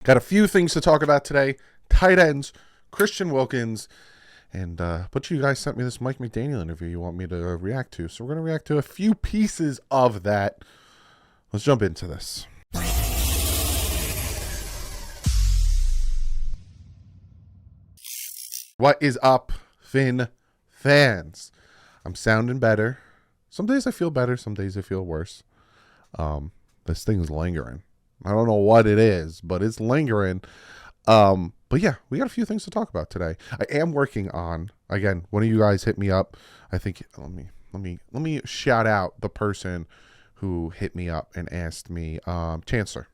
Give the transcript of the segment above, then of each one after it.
Got a few things to talk about today. Tight ends, Christian Wilkins, and but you guys sent me this Mike McDaniel interview you want me to react to. So we're going to react to a few pieces of that. Let's jump into this. What is up, Finn fans? I'm sounding better. Some days I feel better, some days I feel worse. This thing is lingering. I don't know what it is, but it's lingering. But yeah, we got a few things to talk about today. I am working on, again, one of you guys hit me up. I think let me shout out the person who hit me up and asked me, Chancellor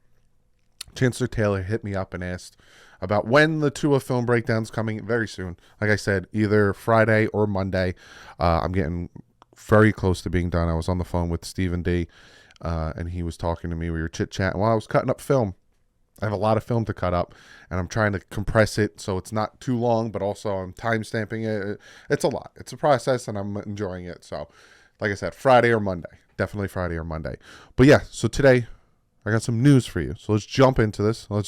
Taylor hit me up and asked about when the Tua film breakdown's coming. Very soon. Like I said, either Friday or Monday. I'm getting very close to being done. I was on the phone with Stephen D, and he was talking to me. We were chit-chatting while I was cutting up film. I have a lot of film to cut up, and I'm trying to compress it so it's not too long, but also I'm time stamping it. It's a lot. It's a process, and I'm enjoying it. So, like I said, Friday or Monday. Definitely Friday or Monday. But yeah, so today I got some news for you. So let's jump into this. I'm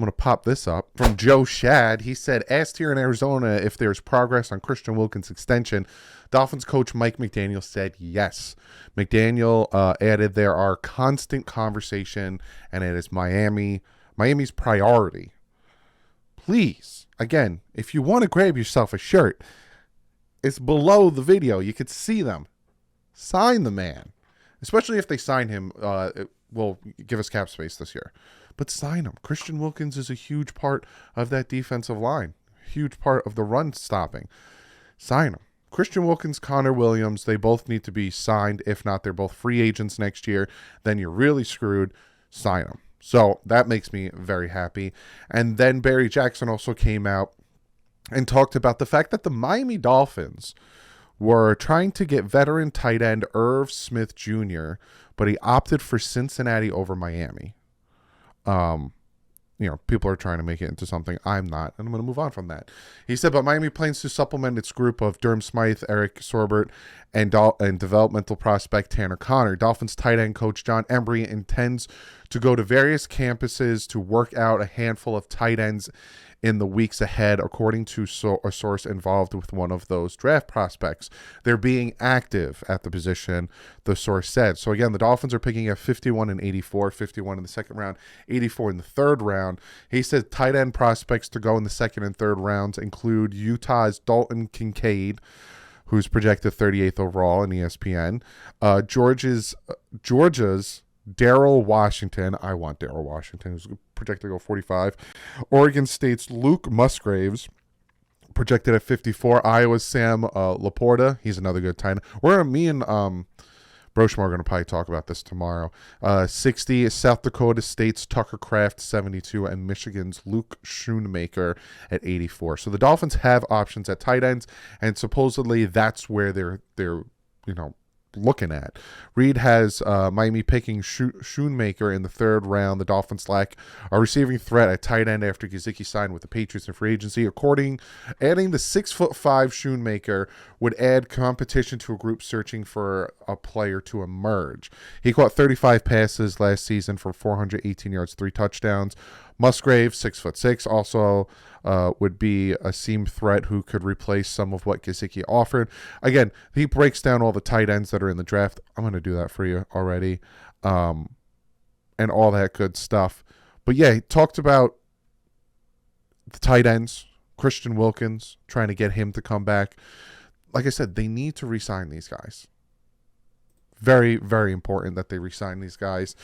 going to pop this up from Joe Shad. He said, asked here in Arizona if there's progress on Christian Wilkins' extension. Dolphins coach Mike McDaniel said yes. McDaniel added there are constant conversation, and it is Miami's priority. Please, again, if you want to grab yourself a shirt, it's below the video. You could see them. Sign the man. Especially if they sign him, it will give us cap space this year. But sign him. Christian Wilkins is a huge part of that defensive line. Huge part of the run stopping. Sign him. Christian Wilkins, Connor Williams, they both need to be signed. If not, they're both free agents next year. Then you're really screwed. Sign them. So that makes me very happy. And then Barry Jackson also came out and talked about the fact that the Miami Dolphins were trying to get veteran tight end Irv Smith Jr., but he opted for Cincinnati over Miami. People are trying to make it into something. I'm not, and I'm going to move on from that. He said, but Miami plans to supplement its group of Durham Smythe, Eric Sorbert, and developmental prospect Tanner Connor. Dolphins tight end coach John Embry intends to go to various campuses to work out a handful of tight ends in the weeks ahead, according to a source involved with one of those draft prospects. They're being active at the position, the source said. So again, the Dolphins are picking at 51 and 84, 51 in the second round, 84 in the third round. He said tight end prospects to go in the second and third rounds include Utah's Dalton Kincaid, who's projected 38th overall in ESPN, Georgia's Daryl Washington. I want Daryl Washington, who's projected to go 45. Oregon State's Luke Musgraves, projected at 54. Iowa's Sam Laporta. He's another good tight end. Me and Broshmar are going to probably talk about this tomorrow. 60. South Dakota State's Tucker Kraft, 72. And Michigan's Luke Schoonmaker at 84. So the Dolphins have options at tight ends, and supposedly that's where they're looking at. Reed has Miami picking Schoonmaker in the third round. The Dolphins lack a receiving threat at tight end after Gesicki signed with the Patriots in free agency. Adding the 6'5" Schoonmaker would add competition to a group searching for a player to emerge. He caught 35 passes last season for 418 yards, 3 touchdowns. Musgrave, 6'6", also would be a seam threat who could replace some of what Gesicki offered. Again, he breaks down all the tight ends that are in the draft. I'm going to do that for you already, and all that good stuff. But yeah, he talked about the tight ends, Christian Wilkins, trying to get him to come back. Like I said, they need to re-sign these guys. Very, very important that they re-sign these guys.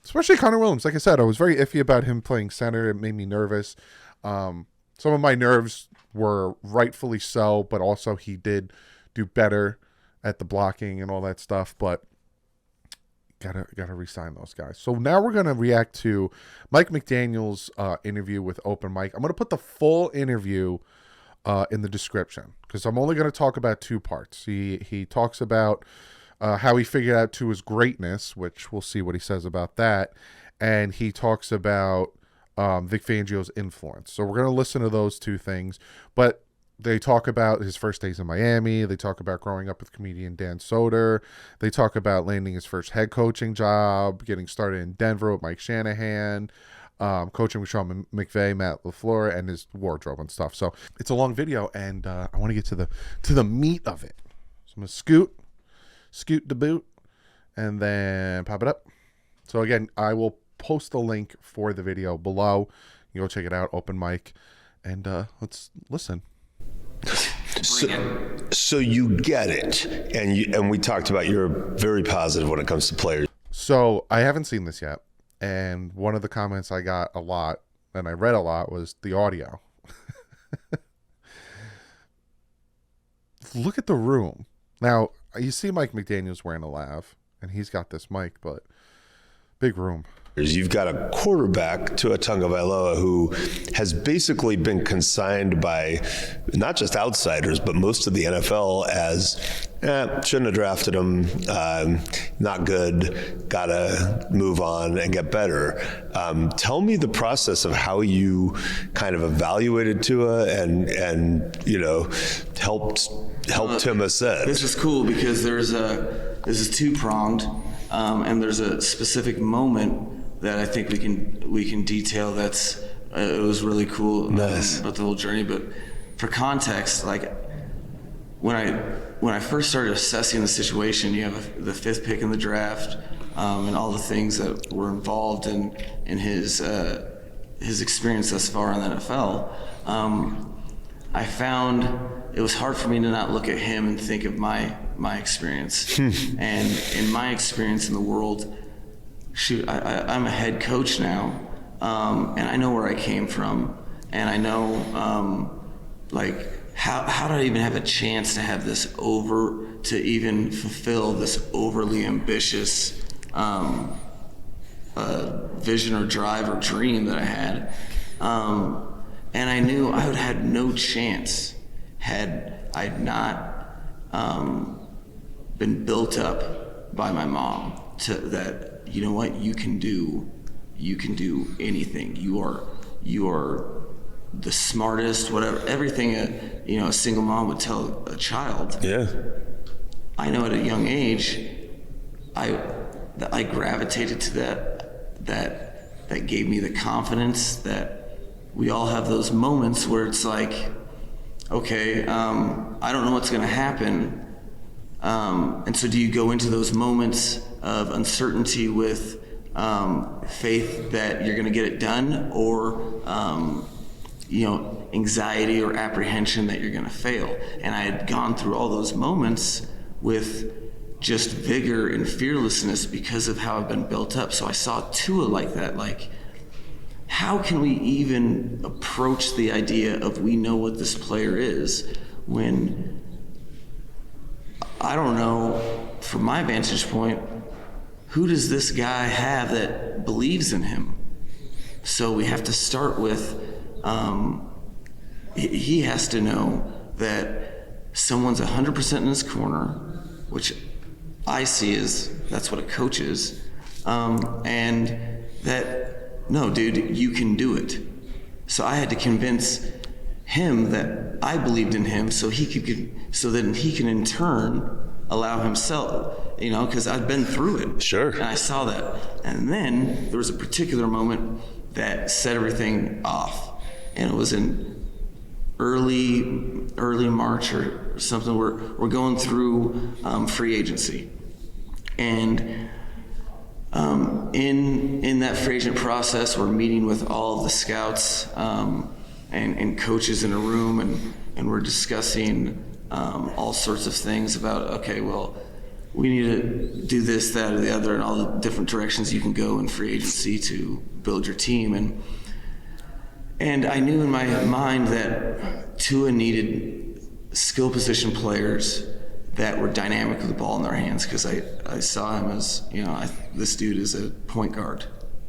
Especially Connor Williams. Like I said, I was very iffy about him playing center. It made me nervous. Some of my nerves were rightfully so, but also he did do better at the blocking and all that stuff. But gotta re-sign those guys. So now we're gonna react to Mike McDaniel's interview with Open Mike. I'm gonna put the full interview in the description because I'm only gonna talk about 2 parts. He talks about how he figured out Tua's greatness, which we'll see what he says about that. And he talks about Vic Fangio's influence. So we're going to listen to those 2 things. But They talk about his first days in Miami. They talk about growing up with comedian Dan Soder. They talk about landing his first head coaching job, getting started in Denver with Mike Shanahan, coaching with Sean McVay, Matt LaFleur, and his wardrobe and stuff. So it's a long video, and I want to get to the meat of it. So I'm gonna scoot the boot, and then pop it up. So again, I will post the link for the video below. You go check it out, open mic, and let's listen. So you get it, and we talked about you're very positive when it comes to players. So I haven't seen this yet, and one of the comments I got a lot, and I read a lot, was the audio. Look at the room. Now, you see Mike McDaniel's wearing a lav, and he's got this mic, but big room. You've got a quarterback, Tua Tagovailoa, who has basically been consigned by not just outsiders, but most of the NFL as, shouldn't have drafted him, not good, gotta move on and get better. Tell me the process of how you kind of evaluated Tua and helped him ascend. This is cool because this is two-pronged, and there's a specific moment that I think we can detail. It was really cool. Nice. About the whole journey. But for context, like when I first started assessing the situation, you have the 5th pick in the draft, and all the things that were involved in his experience thus far in the NFL. I found it was hard for me to not look at him and think of my experience. And in my experience in the world, shoot, I'm a head coach now, and I know where I came from, and I know, how did I even have a chance to have this to even fulfill this overly ambitious vision or drive or dream that I had, and I knew I would have had no chance had I not been built up by my mom to that. You know what? You can do anything. You are the smartest, whatever, everything a single mom would tell a child. Yeah. I know at a young age, I gravitated to that gave me the confidence that we all have those moments where it's like, okay, I don't know what's going to happen. And so do you go into those moments of uncertainty with faith that you're going to get it done, or anxiety or apprehension that you're going to fail? And I had gone through all those moments with just vigor and fearlessness because of how I've been built up. So I saw Tua like that, like, how can we even approach the idea of we know what this player is when I don't know, from my vantage point, who does this guy have that believes in him? So we have to start with, he has to know that someone's 100% in his corner, which I see as that's what a coach is, and that, no, dude, you can do it. So I had to convince him that I believed in him so that he can in turn allow himself, because I've been through it. Sure. And I saw that. And then there was a particular moment that set everything off. And it was in early March or something. We're going through free agency. And in that free agent process, we're meeting with all of the scouts and coaches in a room, and we're discussing all sorts of things about, okay, well, we need to do this, that, or the other, and all the different directions you can go in free agency to build your team. And I knew in my mind that Tua needed skill position players that were dynamic with the ball in their hands, because I saw him as, this dude is a point guard,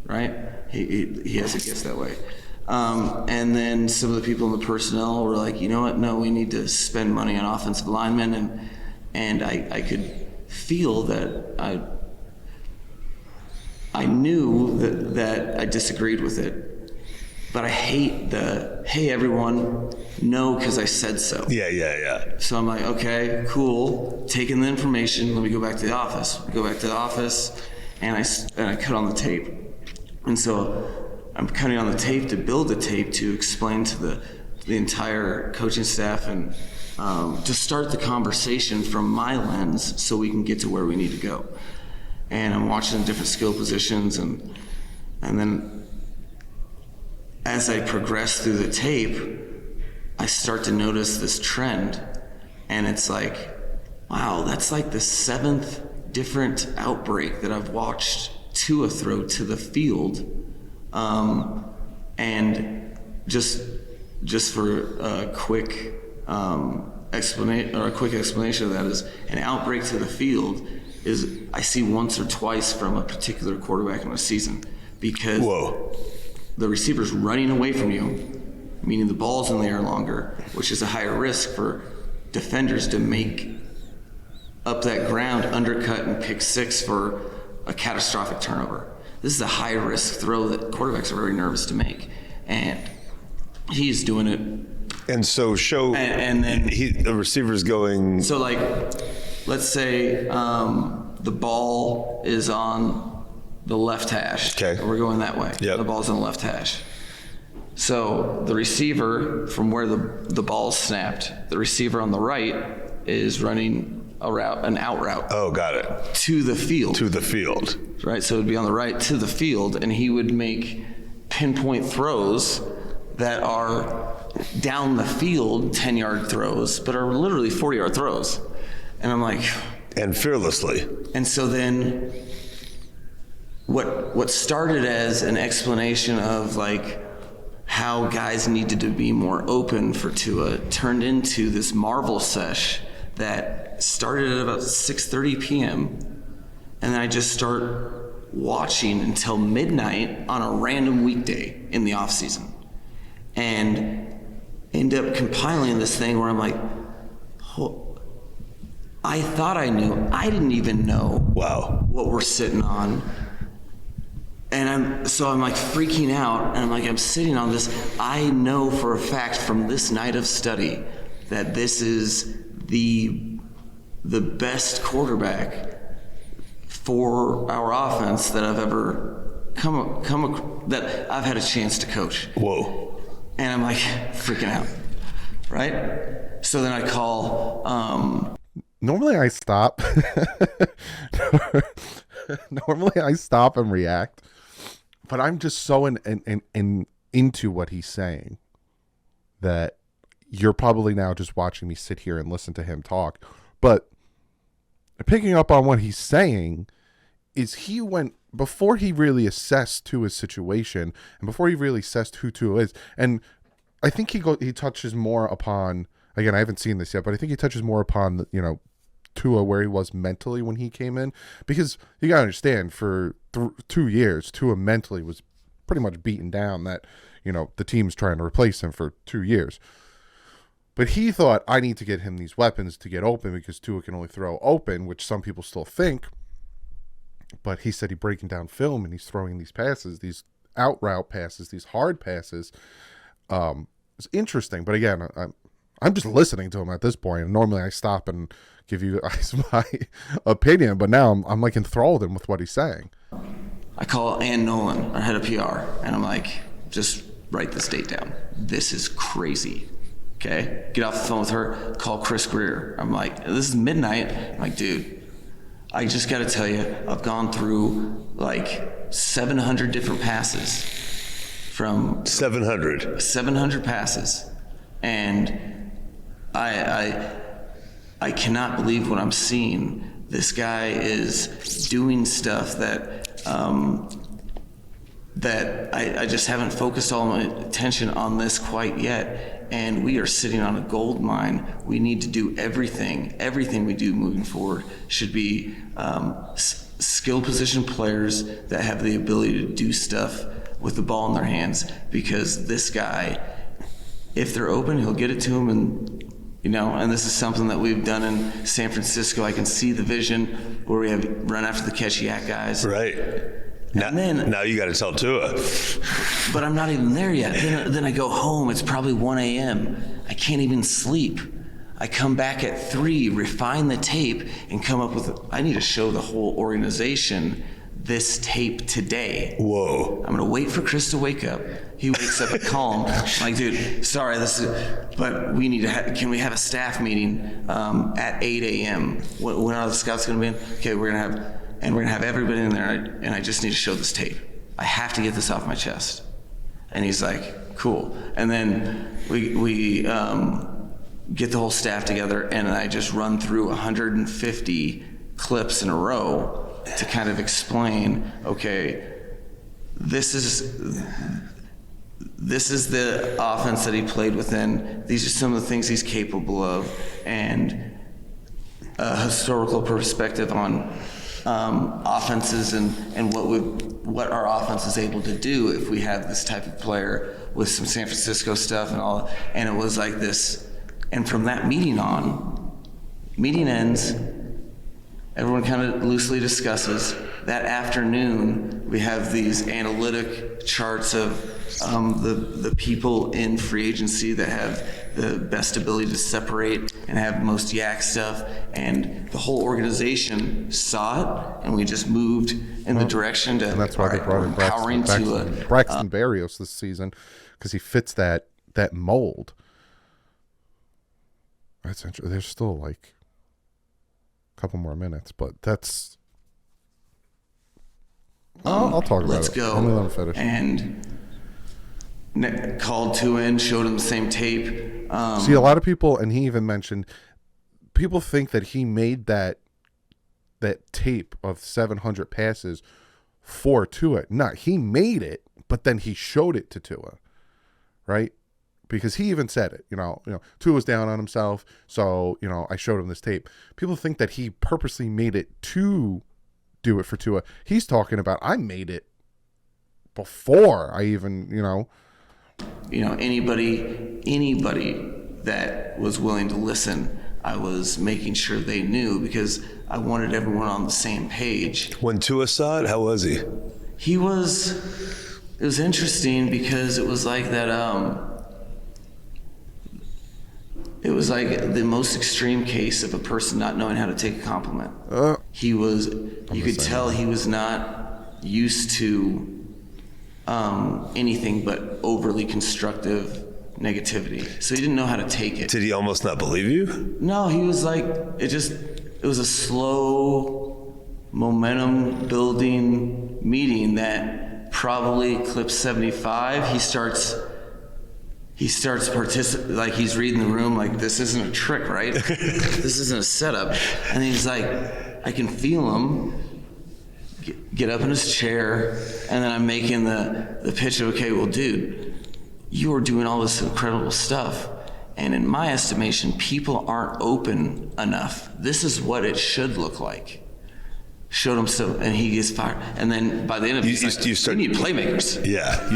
right? He has a gift that way. And then some of the people in the personnel were like, you know what? No, we need to spend money on offensive linemen, and I could feel that I knew that I disagreed with it, But I hate the, hey, everyone, no, because I said so. Yeah. So I'm like, okay, cool. Taking the information, let me go back to the office. We go back to the office, and I cut on the tape. And so I'm cutting on the tape to build the tape to explain to the entire coaching staff and to start the conversation from my lens so we can get to where we need to go. And I'm watching the different skill positions, and then as I progress through the tape, I start to notice this trend, and it's like, wow, that's like the 7th different outbreak that I've watched Tua throw to the field. And just for a quick explanation of that is an outbreak to the field is I see once or twice from a particular quarterback in a season, because the receiver's running away from you, meaning the ball's in the air longer, which is a higher risk for defenders to make up that ground, undercut, and pick six for a catastrophic turnover. This is a high risk throw that quarterbacks are very nervous to make, and he's doing it. And so and then the receiver's going. So like, let's say the ball is on the left hash. Okay. We're going that way. Yep. The ball's on the left hash. So the receiver, from where the ball's snapped, the receiver on the right is running an out route. Oh, got it. To the field. To the field. Right, so it would be on the right to the field, and he would make pinpoint throws that are down the field, 10-yard throws, but are literally 40-yard throws. And I'm like... And fearlessly. And so then what started as an explanation of like how guys needed to be more open for Tua turned into this Marvel sesh that started at about 6:30 p.m. And then I just start watching until midnight on a random weekday in the off season, and end up compiling this thing where I'm like, I thought I knew. I didn't even know what we're sitting on. And I'm like freaking out, and I'm sitting on this. I know for a fact from this night of study that this is the best quarterback for our offense that I've ever that I've had a chance to coach. Whoa. And I'm like freaking out, right? So then I call. Normally I stop. Normally I stop and react, but I'm just so into what he's saying that you're probably now just watching me sit here and listen to him talk. But picking up on what he's saying is he went before he really assessed Tua's situation and before he really assessed who Tua is. And I think he touches more upon, again, I haven't seen this yet, but I think he touches more upon, Tua where he was mentally when he came in, because you got to understand for 2 years, Tua mentally was pretty much beaten down that, the team's trying to replace him for 2 years. But he thought, I need to get him these weapons to get open because Tua can only throw open, which some people still think. But he said he's breaking down film and he's throwing these passes, these out route passes, these hard passes. It's interesting. But again, I'm just listening to him at this point. And normally I stop and give you guys my opinion. But now I'm like enthralled with what he's saying. I call Ann Nolan, our head of PR, and I'm like, just write this date down. This is crazy. Okay, get off the phone with her, call Chris Greer. I'm like, this is midnight. I'm like, dude, I just got to tell you, I've gone through like 700 different passes from 700 passes. And I cannot believe what I'm seeing. This guy is doing stuff that I just haven't focused all my attention on this quite yet. And we are sitting on a gold mine. We need to do everything we do moving forward should be skill position players that have the ability to do stuff with the ball in their hands, because this guy, if they're open, he'll get it to them. And this is something that we've done in San Francisco. I can see the vision where we have run after the catch yak guys. Right. Now you got to tell Tua. but I'm not even there yet. Then I go home. It's probably 1 a.m. I can't even sleep. I come back at 3, refine the tape, and come up with, I need to show the whole organization this tape today. Whoa. I'm going to wait for Chris to wake up. He wakes up, I call him. I'm like, dude, sorry, but we need to can we have a staff meeting at 8 a.m.? When are the scouts going to be in? Okay, we're going to have everybody in there, and I just need to show this tape. I have to get this off my chest. And he's like, cool. And then we get the whole staff together, and I just run through 150 clips in a row to kind of explain, okay, this is the offense that he played within. These are some of the things he's capable of, and a historical perspective on offenses and what our offense is able to do if we have this type of player with some San Francisco stuff and all. And it was like this. And from that meeting ends, everyone kind of loosely discusses. That afternoon, we have these analytic charts of the people in free agency that have the best ability to separate and have most yak stuff. And the whole organization saw it, and we just moved in the direction to, and that's why they brought in Braxton Berrios this season, because he fits that mold. That's interesting. There's still like a couple more minutes, but that's. I'll talk about it. Let's go. Let me finish. And called 2 in, showed him the same tape. See, a lot of people, and he even mentioned, people think that he made that tape of 700 passes for Tua. No, he made it, but then he showed it to Tua, right? Because he even said it, Tua was down on himself, so, I showed him this tape. People think that he purposely made it to do it for Tua. He's talking about, I made it before I even, anybody that was willing to listen, I was making sure they knew, because I wanted everyone on the same page. When Tua saw it, how was he? It was interesting, because it was like that, it was like the most extreme case of a person not knowing how to take a compliment. You could tell he was not used to anything but overly constructive negativity. So he didn't know how to take it. Did he almost not believe you? No, he was like, it was a slow momentum building meeting that probably clip 75, he starts participating, like he's reading the room like, this isn't a trick, right? This isn't a setup. And he's like, I can feel him get up in his chair, and then I'm making the pitch of, okay, well, dude, you are doing all this incredible stuff, and in my estimation, people aren't open enough. This is what it should look like. Showed him stuff, and he gets fired. And then by the end of it, we need playmakers. Yeah,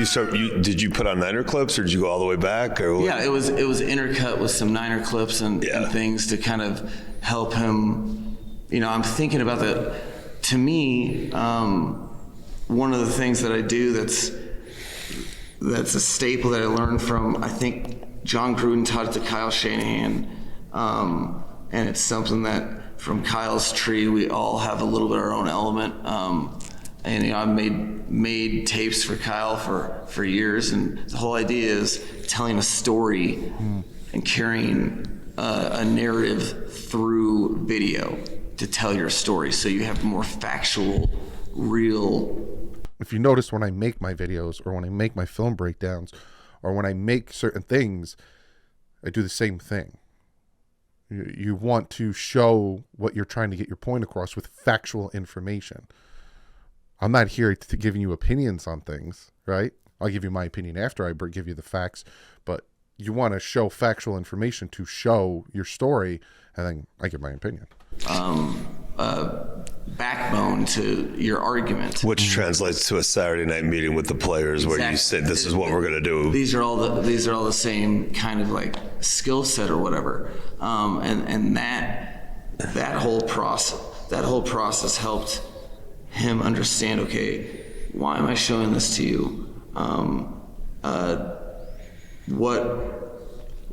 did you put on Niner clips, or did you go all the way back? Or what? Yeah, it was intercut with some Niner clips and things to kind of help him. I'm thinking about that. To me, one of the things that I do that's a staple that I learned from, I think John Gruden taught it to Kyle Shanahan, and it's something that from Kyle's tree we all have a little bit of our own element. And I've made tapes for Kyle for years, and the whole idea is telling a story and carrying a narrative through video to tell your story, so you have more factual, real. If you notice, when I make my videos, or when I make my film breakdowns, or when I make certain things, I do the same thing. You want to show what you're trying to get your point across with factual information. I'm not here to giving you opinions on things, right? I'll give you my opinion after I give you the facts, but you want to show factual information to show your story, and then I give my opinion. Backbone to your argument, which translates to a Saturday night meeting with the players. Exactly. Where you say, this is what we're going to do. These are all the same kind of like skill set or whatever, and that whole process helped him understand, okay, why am I showing this to you?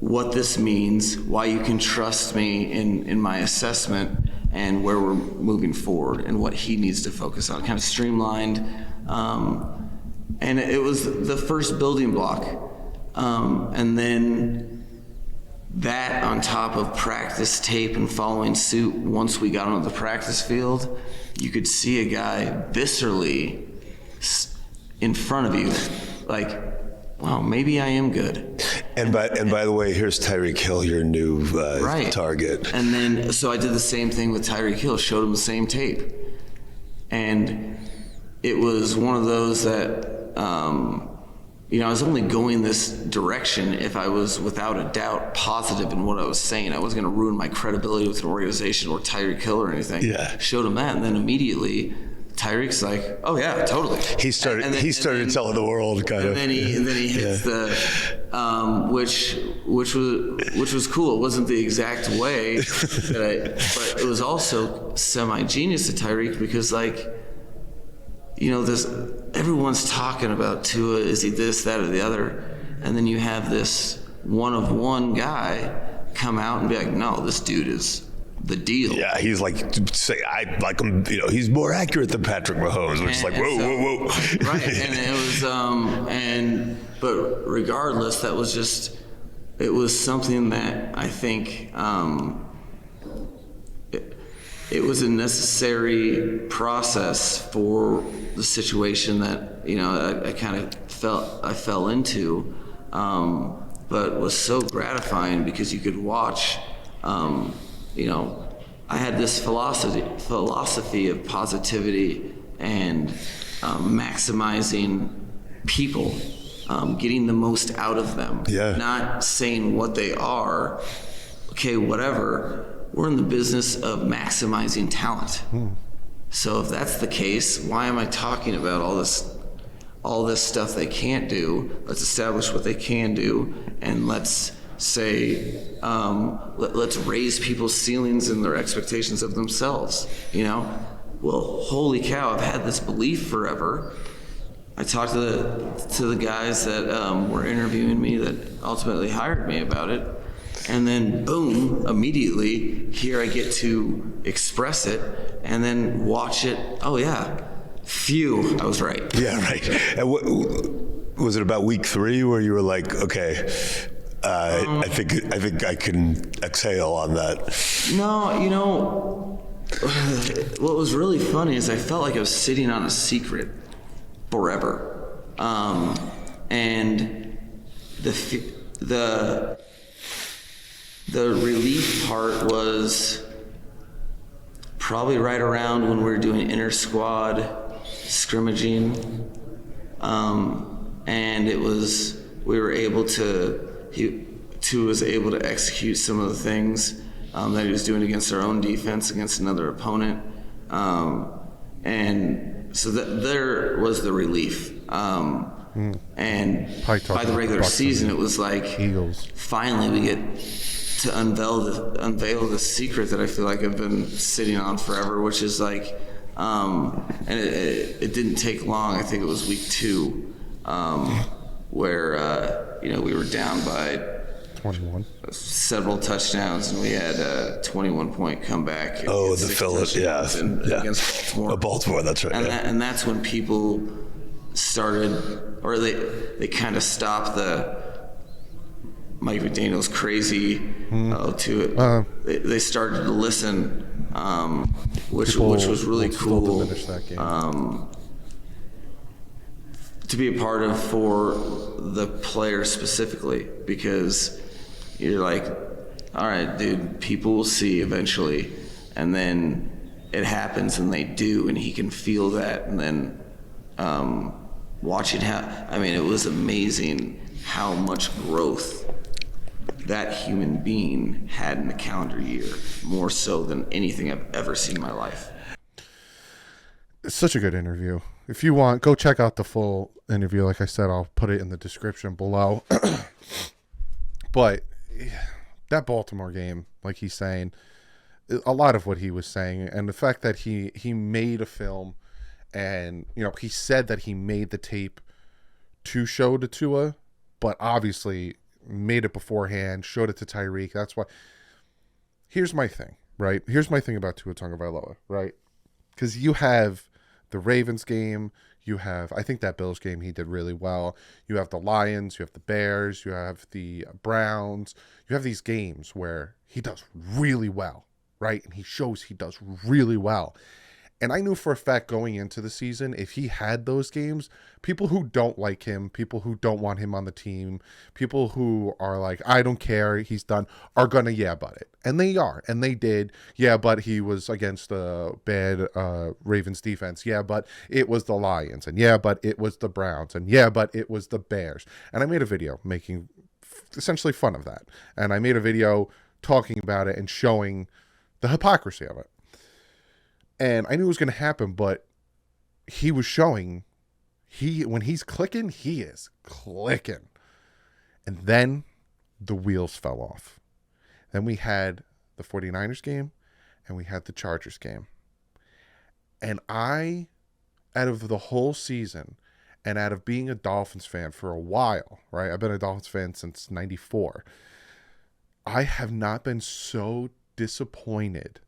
what this means, why you can trust me in my assessment, and where we're moving forward, and what he needs to focus on. Kind of streamlined, and it was the first building block, and then that on top of practice tape and following suit. Once we got onto the practice field, you could see a guy viscerally in front of you, like, wow, maybe I am good. And by the way, here's Tyreek Hill, your new target. And then, so I did the same thing with Tyreek Hill, showed him the same tape. And it was one of those that, I was only going this direction if I was without a doubt positive in what I was saying. I wasn't going to ruin my credibility with an organization or Tyreek Hill or anything. Yeah. Showed him that, and then immediately Tyreek's like, "Oh yeah, totally." He started telling the world kind of. And then he hits the, which was cool. It wasn't the exact way, but it was also semi-genius to Tyreek, because this, everyone's talking about Tua, is he this, that, or the other, and then you have this one-of-one guy come out and be like, no, this dude is the deal. Yeah, he's like, I like him. He's more accurate than Patrick Mahomes, which is like, whoa. Right, and it was, but regardless, that was just, it was something that I think, it was a necessary process for the situation that I kind of fell into, but was so gratifying because you could watch. I had this philosophy of positivity and maximizing people, getting the most out of them. Yeah. Not saying what they are. Okay, whatever. We're in the business of maximizing talent. So if that's the case, why am I talking about all this stuff they can't do? Let's establish what they can do, and let's say, let's raise people's ceilings and their expectations of themselves. Well, holy cow! I've had this belief forever. I talked to the guys that were interviewing me that ultimately hired me about it. And then, boom, immediately, here I get to express it and then watch it. Oh, yeah. Phew, I was right. Yeah, right. And was it about week 3 where you were like, okay, I think I can exhale on that? No, what was really funny is I felt like I was sitting on a secret forever. And the relief part was probably right around when we were doing inter squad scrimmaging, and Tua was able to execute some of the things that he was doing against our own defense, against another opponent, and so there was the relief. And by the regular season, it was like, Eagles. Finally we get to unveil the secret that I feel like I've been sitting on forever, which is like, and it didn't take long. I think it was week 2, where we were down by 21, several touchdowns, and we had a 21-point comeback. Oh, the Phillips, against Baltimore. Baltimore, that's right. And that's when people started, or they kind of stopped the Mike McDaniel's crazy to it. They started to listen, which was really cool to be a part of for the player specifically, because you're like, all right, dude, people will see eventually, and then it happens, and they do, and he can feel that, and then watching it was amazing how much growth that human being had in the calendar year, more so than anything I've ever seen in my life. It's such a good interview. If you want, go check out the full interview. Like I said, I'll put it in the description below. But that Baltimore game, like he's saying, a lot of what he was saying, and the fact that he made a film, and he said that he made the tape to show to Tua, but obviously made it beforehand, showed it to Tyreek. That's why. Here's my thing, right? Here's my thing about Tua Tagovailoa, right? Because you have the Ravens game, you have, I think that Bills game he did really well. You have the Lions, you have the Bears, you have the Browns. You have these games where he does really well, right? And he shows he does really well. And I knew for a fact going into the season, if he had those games, people who don't like him, people who don't want him on the team, people who are like, I don't care, he's done, are going to yeah but it. And they are. And they did. Yeah, but he was against the bad Ravens defense. Yeah, but it was the Lions. And yeah, but it was the Browns. And yeah, but it was the Bears. And I made a video making essentially fun of that. And I made a video talking about it and showing the hypocrisy of it. And I knew it was going to happen, but he was showing, when he's clicking, he is clicking. And then the wheels fell off. Then we had the 49ers game and we had the Chargers game. And I, out of the whole season and out of being a Dolphins fan for a while, right? I've been a Dolphins fan since 94. I have not been so disappointed.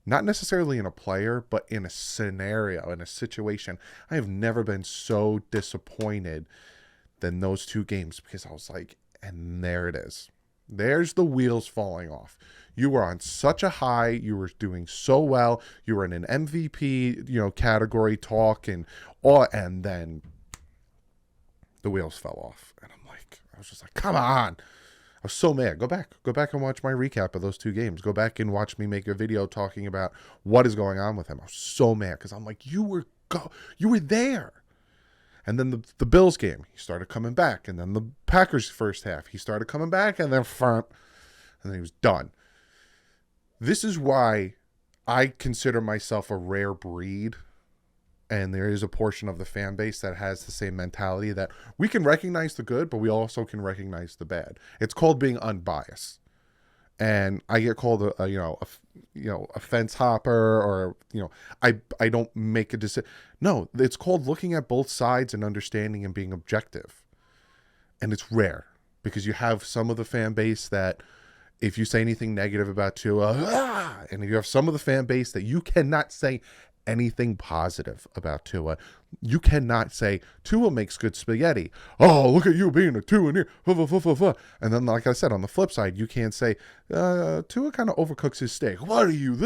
Not necessarily in a player, but in a scenario, in a situation. I have never been so disappointed than those two games because I was like, and there it is. There's the wheels falling off. You were on such a high. You were doing so well. You were in an MVP, category talk and all, and then the wheels fell off. And I was just like, come on. I was so mad. Go back and watch my recap of those two games. Go back and watch me make a video talking about what is going on with him. I was so mad because I'm like, you were there. And then the Bills game, he started coming back. And then the Packers first half, he started coming back and then front. And then he was done. This is why I consider myself a rare breed. And there is a portion of the fan base that has the same mentality that we can recognize the good, but we also can recognize the bad. It's called being unbiased. And I get called a fence hopper, or I don't make a decision. No, it's called looking at both sides and understanding and being objective. And it's rare because you have some of the fan base that if you say anything negative about Tua, and you have some of the fan base that you cannot say anything positive about Tua. You cannot say Tua makes good spaghetti. Oh, look at you being a 2 in here. And then, like I said, on the flip side, you can't say Tua kind of overcooks his steak. What are you?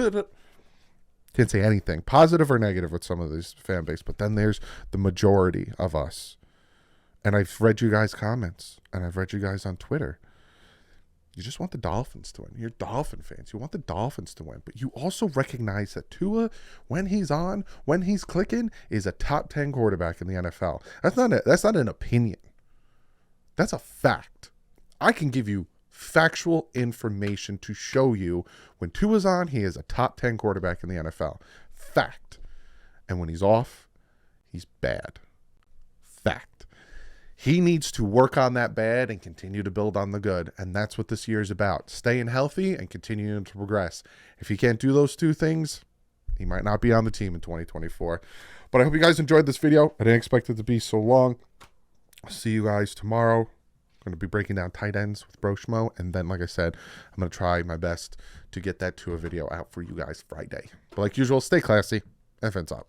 Can't say anything positive or negative with some of these fan base. But then there's the majority of us. And I've read you guys' comments, and I've read you guys on Twitter. You just want the Dolphins to win. You're Dolphin fans. You want the Dolphins to win. But you also recognize that Tua, when he's on, when he's clicking, is a top 10 quarterback in the NFL. That's not an opinion. That's a fact. I can give you factual information to show you when Tua's on, he is a top 10 quarterback in the NFL. Fact. And when he's off, he's bad. Fact. He needs to work on that bad and continue to build on the good. And that's what this year is about. Staying healthy and continuing to progress. If he can't do those two things, he might not be on the team in 2024. But I hope you guys enjoyed this video. I didn't expect it to be so long. I'll see you guys tomorrow. I'm going to be breaking down tight ends with Broshmo. And then, like I said, I'm going to try my best to get that to a video out for you guys Friday. But like usual, stay classy. F's up.